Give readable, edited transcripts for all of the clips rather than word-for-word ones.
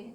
हैं।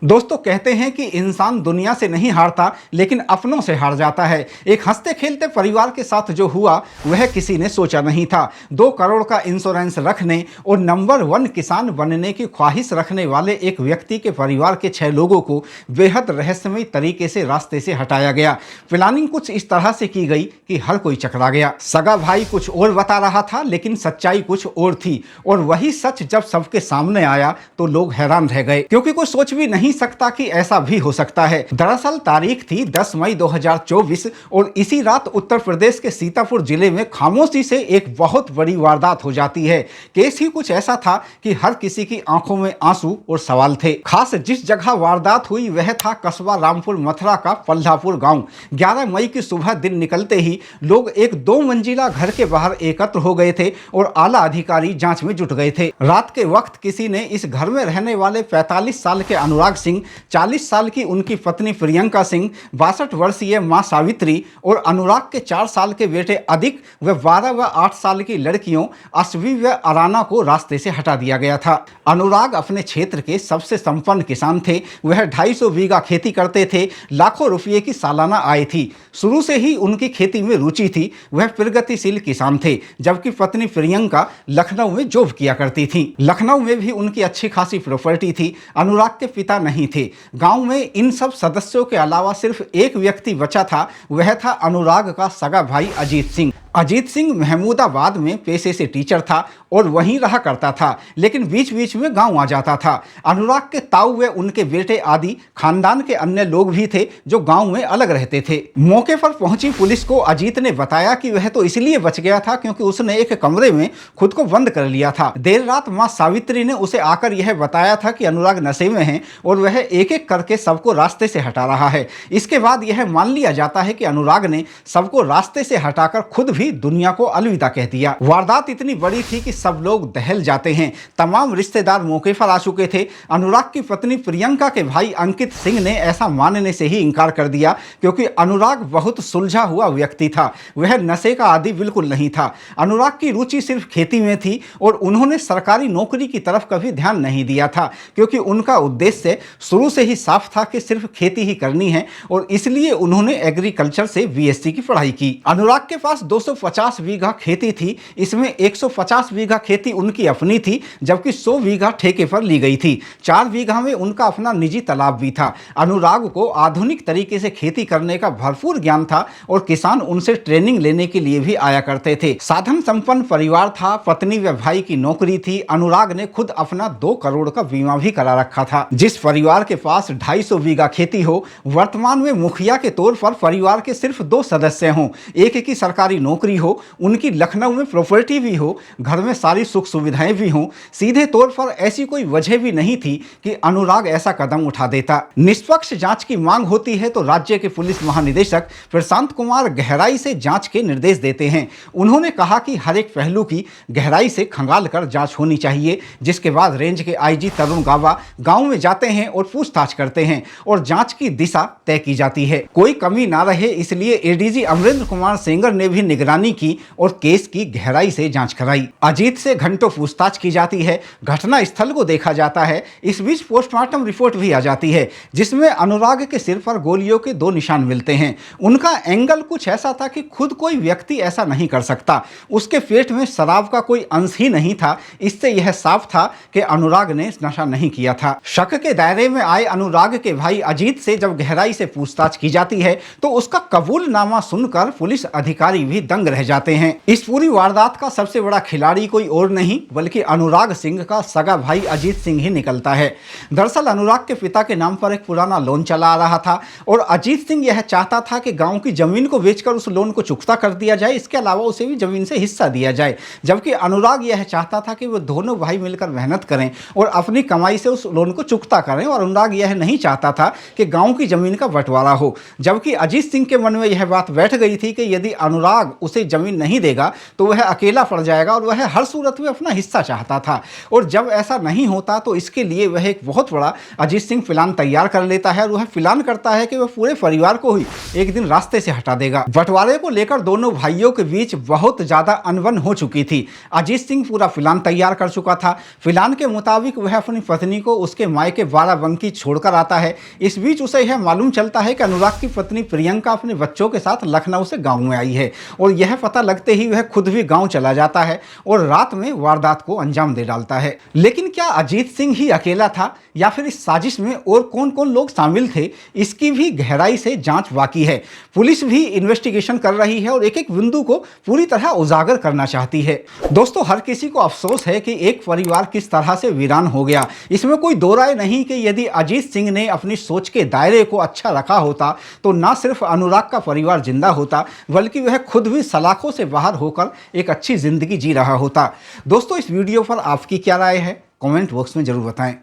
दोस्तों, कहते हैं कि इंसान दुनिया से नहीं हारता लेकिन अपनों से हार जाता है। एक हंसते खेलते परिवार के साथ जो हुआ वह किसी ने सोचा नहीं था। 2 करोड़ का इंश्योरेंस रखने और नंबर 1 किसान बनने की ख्वाहिश रखने वाले एक व्यक्ति के परिवार के 6 लोगों को बेहद रहस्यमय तरीके से रास्ते से हटाया गया। प्लानिंग कुछ इस तरह से की गई कि हर कोई चकरा गया। सगा भाई कुछ और बता रहा था लेकिन सच्चाई कुछ और थी, और वही सच जब सबके सामने आया तो लोग हैरान रह गए, क्योंकि कोई सोच भी नहीं सकता कि ऐसा भी हो सकता है। दरअसल तारीख थी 10 मई 2024 और इसी रात उत्तर प्रदेश के सीतापुर जिले में खामोशी से एक बहुत बड़ी वारदात हो जाती है। केस ही कुछ ऐसा था कि हर किसी की आंखों में आंसू और सवाल थे। खास जिस जगह वारदात हुई वह था कस्बा रामपुर मथुरा का पल्लापुर गांव। 11 मई की सुबह दिन निकलते ही लोग एक 2 मंजिला घर के बाहर एकत्र हो गए थे और आला अधिकारी जांच में जुट गए थे। रात के वक्त किसी ने इस घर में रहने वाले 45 साल के अनुराग सिंह, 40 साल की उनकी पत्नी प्रियंका सिंह, 62 वर्षीय मां सावित्री और अनुराग के 4 साल के बेटे अधिक व 12 व 8 साल की लड़कियों अश्वी व अराना को रास्ते से हटा दिया गया था। अनुराग अपने क्षेत्र के सबसे संपन्न किसान थे। वह 250 बीघा खेती करते थे। लाखों रुपये की सालाना आय थी। शुरू से ही उनकी खेती में रुचि थी। वह प्रगतिशील किसान थे, जबकि पत्नी प्रियंका लखनऊ में जॉब किया करती थी। लखनऊ में भी उनकी अच्छी खासी प्रॉपर्टी थी। अनुराग के पिता नहीं थे। गांव में इन सब सदस्यों के अलावा सिर्फ एक व्यक्ति बचा था। वह था अनुराग का सगा भाई अजीत सिंह। अजीत सिंह महमूदाबाद में पेशे से टीचर था और वहीं रहा करता था, लेकिन बीच बीच में गांव आ जाता था। अनुराग के ताऊ व उनके बेटे आदि खानदान के अन्य लोग भी थे जो गांव में अलग रहते थे। मौके पर पहुंची पुलिस को अजीत ने बताया कि वह तो इसलिए बच गया था क्योंकि उसने एक कमरे में खुद को बंद कर लिया था। देर रात मां सावित्री ने उसे आकर यह बताया था कि अनुराग नशे में है और वह एक एक करके सबको रास्ते से हटा रहा है। इसके बाद यह मान लिया जाता है कि अनुराग ने सबको रास्ते से हटाकर खुद भी दुनिया को अलविदा कह दिया। वारदात इतनी बड़ी थी कि सब लोग दहल जाते हैं। तमाम रिश्तेदार मौके पर आ चुके थे। अनुराग की पत्नी प्रियंका के भाई अंकित सिंह ने ऐसा मानने से ही इनकार कर दिया, क्योंकि अनुराग बहुत सुलझा हुआ व्यक्ति था। वह नशे का आदी बिल्कुल नहीं था। अनुराग की रुचि सिर्फ खेती में थी और उन्होंने सरकारी नौकरी की तरफ कभी ध्यान नहीं दिया था, क्योंकि उनका उद्देश्य शुरू से ही साफ था कि सिर्फ खेती ही करनी है, और इसलिए उन्होंने एग्रीकल्चर से बीएससी की पढ़ाई की। अनुराग के पास 250 बीघा खेती थी। इसमें 150 बीघा खेती उनकी अपनी थी, जबकि 100 बीघा ठेके पर ली गई थी। 4 बीघा में उनका अपना निजी तालाब भी था। अनुराग को आधुनिक तरीके से खेती करने का भरपूर ज्ञान था और किसान उनसे ट्रेनिंग लेने के लिए भी आया करते थे। साधन संपन्न परिवार था। पत्नी व भाई की नौकरी थी। अनुराग ने खुद अपना 2 करोड़ का बीमा भी करा रखा था। जिस परिवार के पास 250 बीघा खेती हो, वर्तमान में मुखिया के तौर पर परिवार के सिर्फ 2 सदस्य हों, एक की सरकारी नौकरी हो, उनकी लखनऊ में प्रॉपर्टी भी हो, घर में सारी सुख सुविधाएं भी हों, सीधे तौर पर ऐसी कोई वजह भी नहीं थी कि अनुराग ऐसा कदम उठा देता। निष्पक्ष जांच की मांग होती है तो राज्य के पुलिस महानिदेशक प्रशांत कुमार गहराई से जांच के निर्देश देते हैं। उन्होंने कहा कि हर एक पहलू की गहराई से खंगाल कर जांच होनी चाहिए, जिसके बाद रेंज के आईजी तरुण गाबा गांव में जाते हैं और पूछताछ करते हैं और जांच की दिशा तय की जाती है। कोई कमी ना रहे, इसलिए एडीजी अमरेंद्र कुमार सेंगर ने भी निगरानी की और केस की गहराई से जांच कराई। अजीत से घंटों पूछताछ की जाती है। घटना स्थल को देखा जाता है। इस बीच पोस्टमार्टम रिपोर्ट भी आ जाती है, जिसमें अनुराग के सिर पर गोलियों के 2 निशान मिलते हैं। उनका एंगल कुछ ऐसा था कि खुद कोई व्यक्ति ऐसा नहीं कर सकता। उसके पेट में शराब का कोई अंश ही नहीं था। इससे यह साफ था कि अनुराग ने नशा नहीं किया था। शक के दायरे में आए अनुराग के भाई अजीत से जब गहराई से पूछताछ की जाती है तो उसका कबूलनामा सुनकर पुलिस अधिकारी भी दंग रह जाते हैं। इस पूरी वारदात का सबसे बड़ा खिलाड़ी कोई और नहीं बल्कि अनुराग सिंह का सगा भाई अजीत सिंह ही निकलता है। दरअसल अनुराग के पिता के नाम पर एक पुराना लोन चला आ रहा था और अजीत सिंह यह चाहता था कि गांव की जमीन को बेचकर उस लोन को चुकता कर दिया जाए। इसके अलावा उसे भी जमीन से हिस्सा दिया जाए, जबकि अनुराग यह चाहता था कि वो दोनों भाई मिलकर मेहनत करें और अपनी कमाई से उस लोन को चुकता करें। और अनुराग यह नहीं चाहता था कि गांव की जमीन का बंटवारा हो, जबकि अजीत सिंह के मन में यह बात बैठ गई थी कि यदि अनुराग उसे जमीन नहीं देगा तो वह अकेला पड़ जाएगा और वह हर सूरत में अपना हिस्सा चाहता था। और जब ऐसा नहीं होता तो इसके लिए वह एक बहुत बड़ा अजीत सिंह प्लान तैयार कर लेता है और वह प्लान करता है कि वह पूरे परिवार को ही एक दिन रास्ते से हटा देगा। बंटवारे को लेकर दोनों भाइयों के बीच बहुत ज्यादा अनबन हो चुकी थी। अजीत सिंह पूरा प्लान तैयार कर चुका था। प्लान के मुताबिक वह अपनी पत्नी को उसके मायके बाराबंकी छोड़कर आता है। इस बीच उसे यह मालूम चलता है कि अनुराग की पत्नी प्रियंका अपने बच्चों के साथ लखनऊ से गांव में आई है और यह पता लगते ही वह खुद भी गांव चला जाता है और रात में वारदात को अंजाम दे डालता है। लेकिन क्या अजीत सिंह ही अकेला था या फिर इस साजिश में और कौन कौन लोग शामिल थे, इसकी भी गहराई से जांच बाकी है। पुलिस भी इन्वेस्टिगेशन कर रही है और एक एक बिंदु को पूरी तरह उजागर करना चाहती है। दोस्तों, हर किसी को अफसोस है कि एक परिवार किस तरह से वीरान हो गया। इसमें कोई दो राय नहीं कि यदि अजीत सिंह ने अपनी सोच के दायरे को अच्छा रखा होता तो ना सिर्फ अनुराग का परिवार जिंदा होता बल्कि वह खुद भी सलाखों से बाहर होकर एक अच्छी जिंदगी जी रहा होता। दोस्तों, इस वीडियो पर आपकी क्या राय है, कमेंट बॉक्स में जरूर बताएं।